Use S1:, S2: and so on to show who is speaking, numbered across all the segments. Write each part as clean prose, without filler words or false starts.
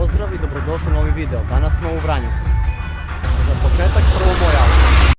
S1: Pozdrav i dobrodošli u novi video. Danas smo u Vranju. Za početak prvo moj auto.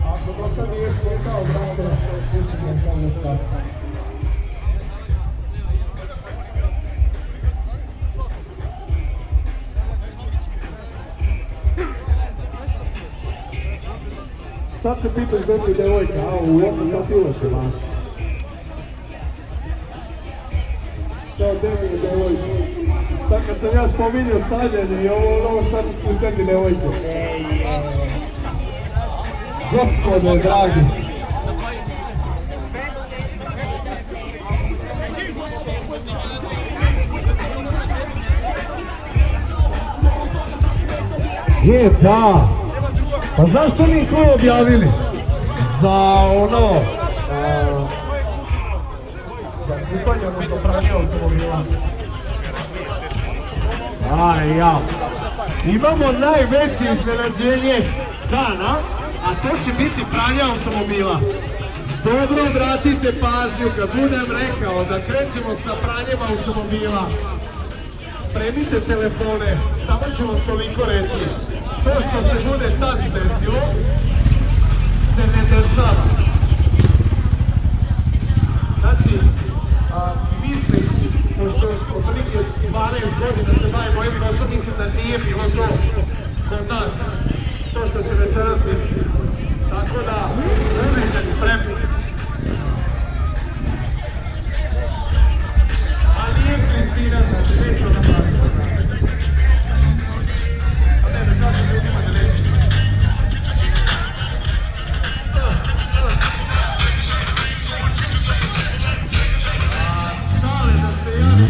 S2: Ako do sad nije skokao, brate, pusti me samo čas. Sad se pitaš gdje ti devojka, a u 8 sati uveče maš. Ćao, gdje mi je devojka? Sad kad sam ja spominjao stavljanje i ovo sad se seti devojke. Gospode dragi. Je, da. Pa zašto nismo objavili? Za ono... za kupanje, odnosno pranje automobila. Aj, ja. Imamo najveće iznenađenje dana, a to će biti pranje automobila. Dobro obratite pažnju kad budem rekao da krećemo sa pranjem automobila. Spremite telefone, samo ću vam toliko reći. To što se bude tad desilo, se ne dešava. Znači, mislim, pošto još otprilike 12 godina se bavim ovim poslom, mislim da nije bilo to kod nas, to što će večeras biti. Tako da, budite spremni. A nije Kristina, znači neću ona baviti. A ne, da kažem ljudima da nećeš. Sale da se javi.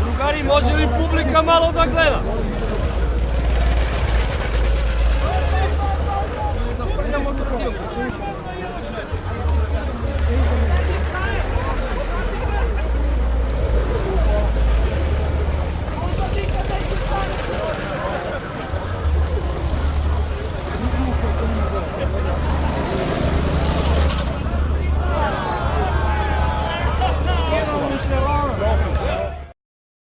S3: Drugari, može li publika malo da gleda? Ili da prljamo krokodilku?